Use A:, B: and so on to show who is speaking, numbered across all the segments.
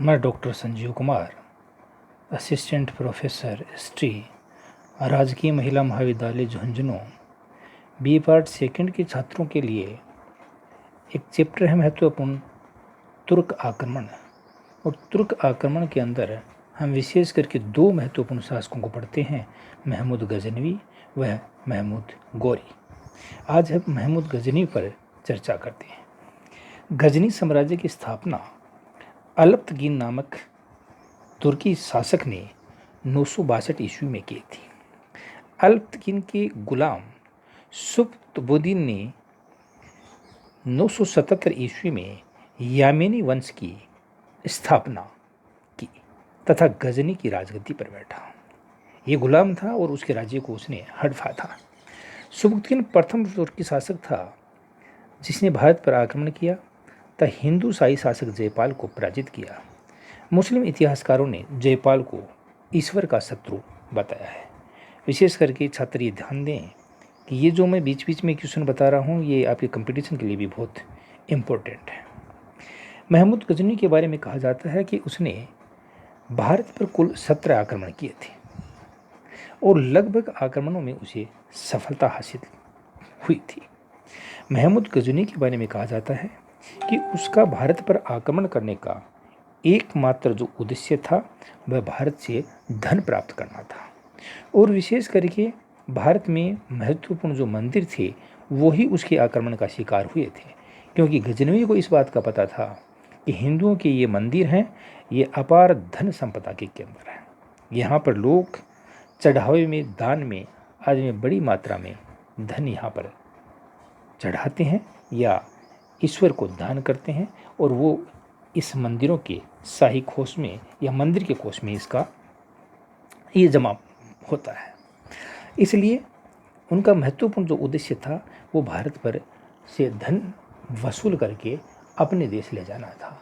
A: मैं doctor Sanjeev Kumar, assistant professor history, राजकीय महिला महाविद्यालय झुंझुनू, बी पार्ट सेकंड के छात्रों के लिए एक चैप्टर है महत्वपूर्ण, तुर्क आक्रमण। और तुर्क आक्रमण के अंदर हम विशेष करके दो महत्वपूर्ण शासकों को पढ़ते हैं, महमूद गजनवी व महमूद गौरी। आज हम महमूद गजनवी पर चर्चा करते हैं। गजनी साम्राज्य की स्थापना अल्पतकीन नामक तुर्की शासक ने 962 ईस्वी में की थी। अल्पतकीन के गुलाम सुब्तबुद्दीन ने 977 ईस्वी में यामेनी वंश की स्थापना की तथा गजनी की राजगद्दी पर बैठा। ये गुलाम था और उसके राज्य को उसने हड़पा था। सुब्तबुद्दीन प्रथम तुर्की शासक था जिसने भारत पर आक्रमण किया तथा हिंदू शाही शासक जयपाल को पराजित किया। मुस्लिम इतिहासकारों ने जयपाल को ईश्वर का शत्रु बताया है। विशेष करके छात्र ये ध्यान दें कि ये जो मैं बीच बीच में क्वेश्चन बता रहा हूँ ये आपके कंपटीशन के लिए भी बहुत इम्पोर्टेंट है। महमूद गजनी के बारे में कहा जाता है कि उसने भारत पर कुल 17 आक्रमण किए थे और लगभग आक्रमणों में उसे सफलता हासिल हुई थी। महमूद गजनी के बारे में कहा जाता है कि उसका भारत पर आक्रमण करने का एकमात्र जो उद्देश्य था वह भारत से धन प्राप्त करना था और विशेष करके भारत में महत्वपूर्ण जो मंदिर थे वही उसके आक्रमण का शिकार हुए थे, क्योंकि गजनवी को इस बात का पता था कि हिंदुओं के ये मंदिर हैं, ये अपार धन संपदा के केंद्र हैं। यहाँ पर लोग चढ़ावे में, दान में आज में बड़ी मात्रा में धन यहाँ पर चढ़ाते हैं या ईश्वर को दान करते हैं और वो इस मंदिरों के शाही कोष में या मंदिर के कोष में इसका ये जमा होता है। इसलिए उनका महत्वपूर्ण जो उद्देश्य था वो भारत पर से धन वसूल करके अपने देश ले जाना था।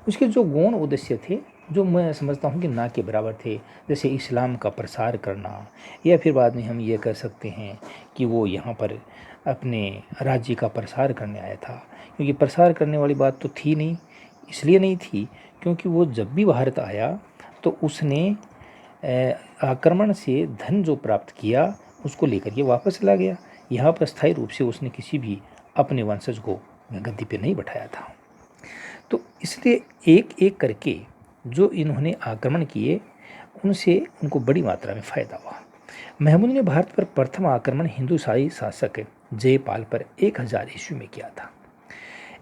A: उसके जो गौण उद्देश्य थे जो मैं समझता हूँ कि ना के बराबर थे, जैसे इस्लाम का प्रसार करना, या फिर बाद में हम ये कह सकते हैं कि वो यहाँ पर अपने राज्य का प्रसार करने आया था। क्योंकि प्रसार करने वाली बात तो थी नहीं, इसलिए नहीं थी क्योंकि वो जब भी भारत आया तो उसने आक्रमण से धन जो प्राप्त किया उसको लेकर के वापस चला गया। यहाँ पर स्थायी रूप से उसने किसी भी अपने वंशज को गद्दी पे नहीं बैठाया था। तो इसलिए एक एक करके जो इन्होंने आक्रमण किए उनसे उनको बड़ी मात्रा में फ़ायदा हुआ। महमूद ने भारत पर प्रथम आक्रमण हिंदू शाही शासक जयपाल पर 1000 ईस्वी में किया था।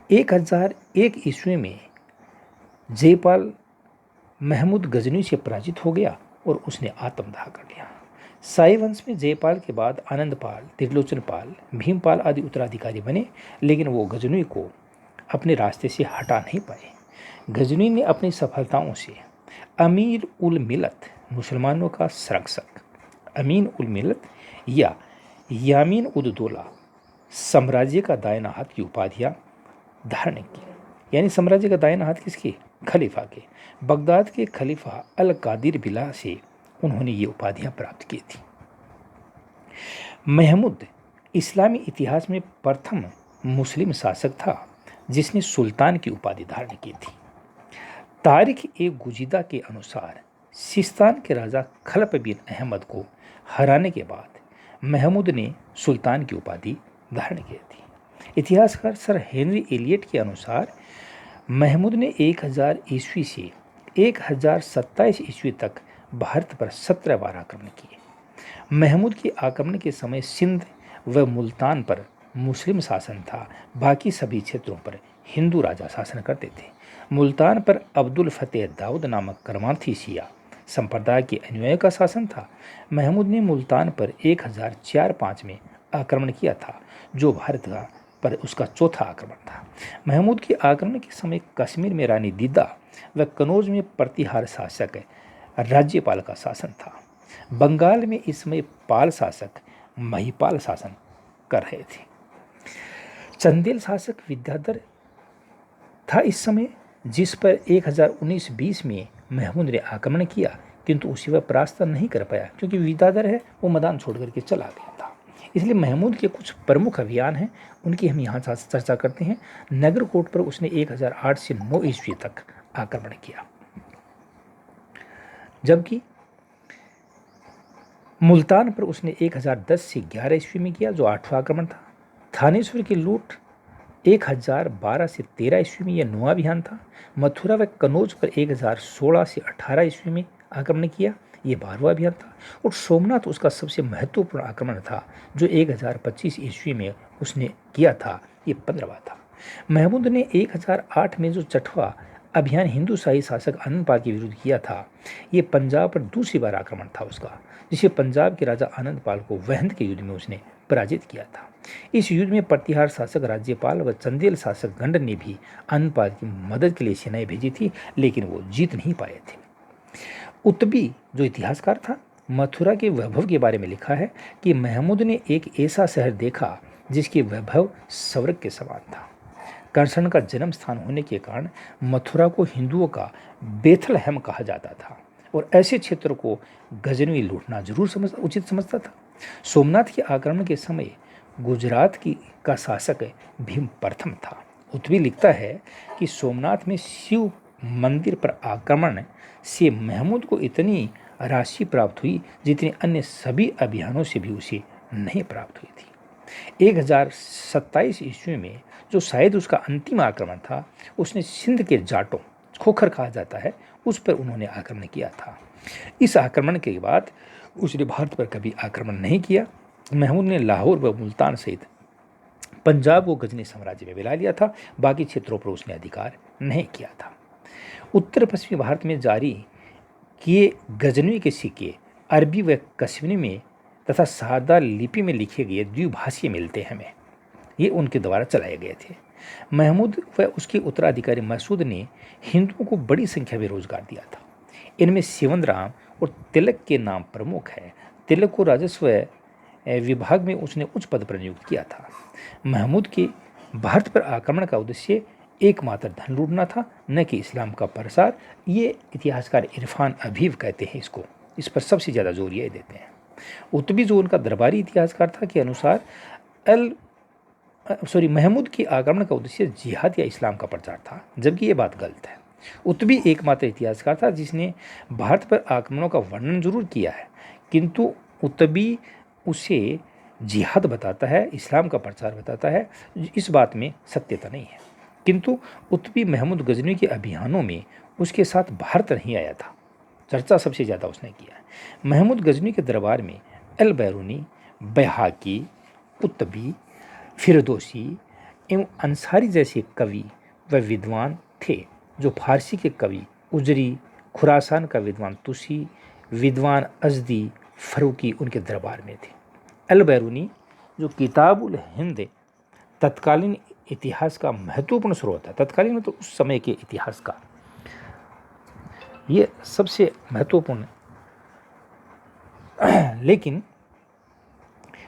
A: 1001 ईस्वी में जयपाल महमूद गजनी से पराजित हो गया और उसने आत्मदाह कर लिया। शाही वंश में जयपाल के बाद आनंदपाल, त्रिलोचनपाल, भीमपाल आदि उत्तराधिकारी बने, लेकिन वो गजनी को अपने रास्ते से हटा नहीं पाए। गजनी ने अपनी सफलताओं से अमीर उल मिलत, मुसलमानों का संरक्षक, अमीन उल मिलत या यामीन उद दौला, साम्राज्य का दाहिना हाथ की उपाधियाँ धारण की। यानी साम्राज्य का दाहिना हाथ किसके? खलीफा के। बगदाद के खलीफा अल कादिर बिला से उन्होंने ये उपाधियाँ प्राप्त की थी। महमूद इस्लामी इतिहास में प्रथम मुस्लिम शासक था जिसने सुल्तान की उपाधि धारण की थी। तारिख ए गुजीदा के अनुसार सिस्तान के राजा खलफ बिन अहमद को हराने के बाद महमूद ने सुल्तान की उपाधि धारण की थी। इतिहासकार सर हेनरी एलियट के अनुसार महमूद ने 1000 ईस्वी से 1027 ईस्वी तक भारत पर 17 बार आक्रमण किए। महमूद के आक्रमण के समय सिंध व मुल्तान पर मुस्लिम शासन था, बाकी सभी क्षेत्रों पर हिंदू राजा शासन करते थे। मुल्तान पर अब्दुल फतेह दाऊद नामक कर्मार्थी शिया संप्रदाय के अनुयायियों का शासन था। महमूद ने मुल्तान पर 1004-5 में आक्रमण किया था, जो भारत का पर उसका चौथा आक्रमण था। महमूद के आक्रमण के समय कश्मीर में रानी दीदा व कनौज में प्रतिहार शासक राज्यपाल का शासन था। बंगाल में इस समय पाल शासक महिपाल शासन कर रहे थे। चंदेल शासक विद्याधर था इस समय, जिस पर 1019-20 में महमूद ने आक्रमण किया, किंतु उसी वह परास्त नहीं कर पाया क्योंकि विद्याधर है वो मैदान छोड़ करके चला गया था। इसलिए महमूद के कुछ प्रमुख अभियान हैं, उनकी हम यहाँ चर्चा करते हैं। नगरकोट पर उसने 1008 से 9 ईस्वी तक आक्रमण किया। जबकि मुल्तान पर उसने 1010 से 11 ईस्वी में किया, जो 8वां आक्रमण था। थानेश्वर की लूट 1012 से 13 ईस्वी में यह 9वां अभियान था। मथुरा व कनौज पर 1016 से 18 ईस्वी में आक्रमण किया, ये 12वां अभियान था। और सोमनाथ उसका सबसे महत्वपूर्ण आक्रमण था, जो 1025 ईस्वी में उसने किया था, ये 15वां था। महमूद ने 1008 में जो 6वां अभियान हिंदू शाही शासक आनंद पाल के विरुद्ध किया था, ये पंजाब पर दूसरी बार आक्रमण था उसका, जिसे पंजाब के राजा आनंद पाल को वहंत के युद्ध में उसने पराजित किया था। इस युद्ध में प्रतिहार शासक राज्यपाल व चंदेल शासक गंड ने भी आनंद पाल की मदद के लिए सेनाएं भेजी थी, लेकिन वो जीत नहीं पाए थे। उत्बी जो इतिहासकार था, मथुरा के वैभव के बारे में लिखा है कि महमूद ने एक ऐसा शहर देखा जिसकी वैभव स्वर्ग के समान था। कृष्ण का जन्म स्थान होने के कारण मथुरा को हिंदुओं का बेथलहम कहा जाता था, और ऐसे क्षेत्र को गजनवी लूटना जरूर उचित समझता था। सोमनाथ के आक्रमण के समय गुजरात का शासक भीम प्रथम था। उत्बी लिखता है कि सोमनाथ में शिव मंदिर पर आक्रमण से महमूद को इतनी राशि प्राप्त हुई जितनी अन्य सभी अभियानों से भी उसे नहीं प्राप्त हुई थी। 1027 ईस्वी में, जो शायद उसका अंतिम आक्रमण था, उसने सिंध के जाटों, खोखर कहा जाता है, उस पर उन्होंने आक्रमण किया था। इस आक्रमण के बाद उसने भारत पर कभी आक्रमण नहीं किया। महमूद ने लाहौर व मुल्तान सहित पंजाब को गजनी साम्राज्य में मिला लिया था, बाकी क्षेत्रों पर उसने अधिकार नहीं किया था। उत्तर पश्चिमी भारत में जारी किए गजनवी के सिक्के अरबी व कश्मीरी में तथा सादा लिपि में लिखे गए द्विभाषीय मिलते हैं हमें, ये उनके द्वारा चलाए गए थे। महमूद व उसके उत्तराधिकारी मसूद ने हिंदुओं को बड़ी संख्या में रोजगार दिया था। इनमें सेवन राम और तिलक के नाम प्रमुख है। तिलक को राजस्व विभाग में उसने उच्च पद पर नियुक्त किया था। महमूद के भारत पर आक्रमण का उद्देश्य एकमात्र धन लूटना था, न कि इस्लाम का प्रसार। ये इतिहासकार इरफान अबीब कहते हैं इसको, इस पर सबसे ज़्यादा जोर ये देते हैं। उत्बी जो उनका दरबारी इतिहासकार था के अनुसार महमूद के आक्रमण का उद्देश्य जिहाद या इस्लाम का प्रचार था, जबकि ये बात गलत है। उत्बी एकमात्र इतिहासकार था जिसने भारत पर आक्रमणों का वर्णन जरूर किया है, किंतु उत्बी उसे जिहाद बताता है, इस्लाम का प्रचार बताता है। इस बात में सत्यता नहीं है। किंतु उत्बी महमूद गजनी के अभियानों में उसके साथ भारत नहीं आया था, चर्चा सबसे ज़्यादा उसने किया है। महमूद गजनी के दरबार में अल बैरूनी, बैहाकी, उत्बी, फिरदौसी एवं अंसारी जैसे कवि व विद्वान थे। जो फारसी के कवि उजरी, खुरासान का विद्वान तुसी, विद्वान अजदी, फरूकी उनके दरबार में थे। अल बैरूनी जो किताबुल हिंद तत्कालीन इतिहास का महत्वपूर्ण स्रोत है, तत्कालीन मतलब उस समय के इतिहास का ये सबसे महत्वपूर्ण लेकिन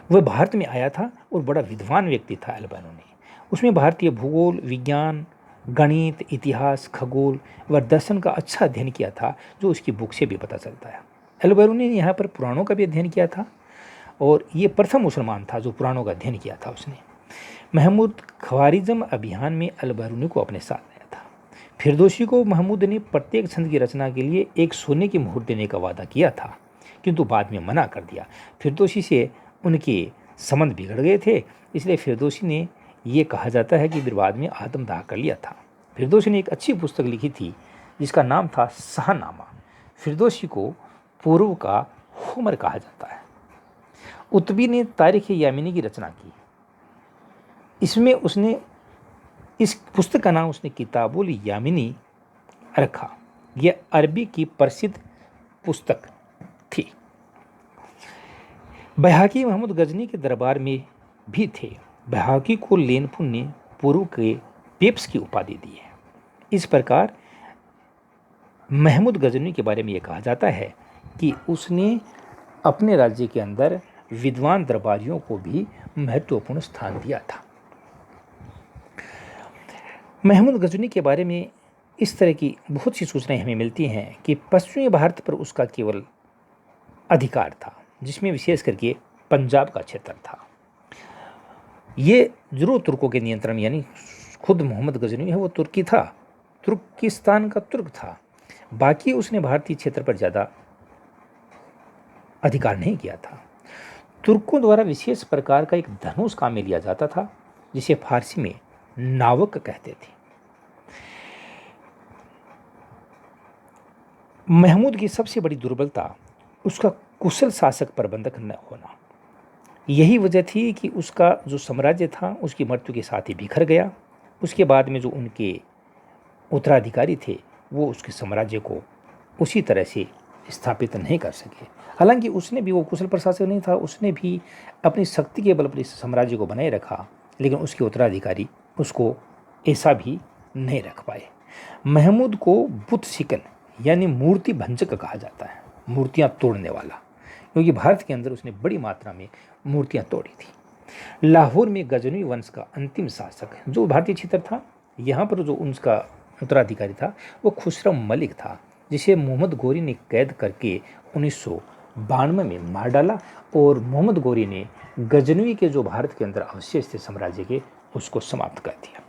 A: वह भारत में आया था और बड़ा विद्वान व्यक्ति था अल बैरूनी। उसमें भारतीय भूगोल, विज्ञान, गणित, इतिहास, खगोल व दर्शन का अच्छा अध्ययन किया था, जो उसकी बुक से भी पता चलता है। अल बैरूनी ने यहाँ पर पुराणों का भी अध्ययन किया था, और ये प्रथम मुसलमान था जो पुराणों का अध्ययन किया था उसने। महमूद ख्वारिज़म अभियान में अल बैरूनी को अपने साथ लाया था। फिरदौसी को महमूद ने प्रत्येक छंद की रचना के लिए एक सोने की मोहर देने का वादा किया था, किंतु बाद में मना कर दिया। फिरदौसी से उनके संबंध बिगड़ गए थे, इसलिए फिरदौसी ने ये कहा जाता है कि फिर बाद में आत्मदाह कर लिया था। फिरदौसी ने एक अच्छी पुस्तक लिखी थी जिसका नाम था शाहनामा। फिरदौसी को पूर्व का होमर कहा जाता है। उत्बी ने तारीख यामिनी की रचना की। इसमें उसने इस पुस्तक का नाम उसने किताबुल यामिनी रखा। यह अरबी की प्रसिद्ध पुस्तक थी। बैहाकी महमूद गजनी के दरबार में भी थे। बैहाकी को लेनपुर ने पूर्व के पेप्स की उपाधि दी है। इस प्रकार महमूद गजनी के बारे में यह कहा जाता है कि उसने अपने राज्य के अंदर विद्वान दरबारियों को भी महत्वपूर्ण स्थान दिया था। महमूद गजनी के बारे में इस तरह की बहुत सी सूचनाएं हमें मिलती हैं कि पश्चिमी भारत पर उसका केवल अधिकार था, जिसमें विशेष करके पंजाब का क्षेत्र था। ये जरूर तुर्कों के नियंत्रण, यानी खुद मोहम्मद गजनी है वो तुर्की था, तुर्किस्तान का तुर्क था। बाकी उसने भारतीय क्षेत्र पर ज़्यादा अधिकार नहीं किया था। तुर्कों द्वारा विशेष प्रकार का एक धनुष काम में लिया जाता था, जिसे फारसी में नावक कहते थे। महमूद की सबसे बड़ी दुर्बलता उसका कुशल शासक प्रबंधक न होना। यही वजह थी कि उसका जो साम्राज्य था उसकी मृत्यु के साथ ही बिखर गया। उसके बाद में जो उनके उत्तराधिकारी थे वो उसके साम्राज्य को उसी तरह से स्थापित नहीं कर सके। हालांकि उसने भी, वो कुशल प्रशासक नहीं था, उसने भी अपनी शक्ति के बल पर इस साम्राज्य को बनाए रखा, लेकिन उसके उत्तराधिकारी उसको ऐसा भी नहीं रख पाए। महमूद को बुत शिकन यानी मूर्ति भंजक कहा जाता है, मूर्तियां तोड़ने वाला, क्योंकि भारत के अंदर उसने बड़ी मात्रा में मूर्तियां तोड़ी थी। लाहौर में गजनवी वंश का अंतिम शासक जो भारतीय क्षेत्र था, यहाँ पर जो उनका उत्तराधिकारी था वो खुसरो मलिक था, जिसे मोहम्मद गोरी ने कैद करके 1992 में मार डाला। और मोहम्मद गोरी ने गजनवी के जो भारत के अंदर अवशेष थे साम्राज्य के, उसको समाप्त कर दिया।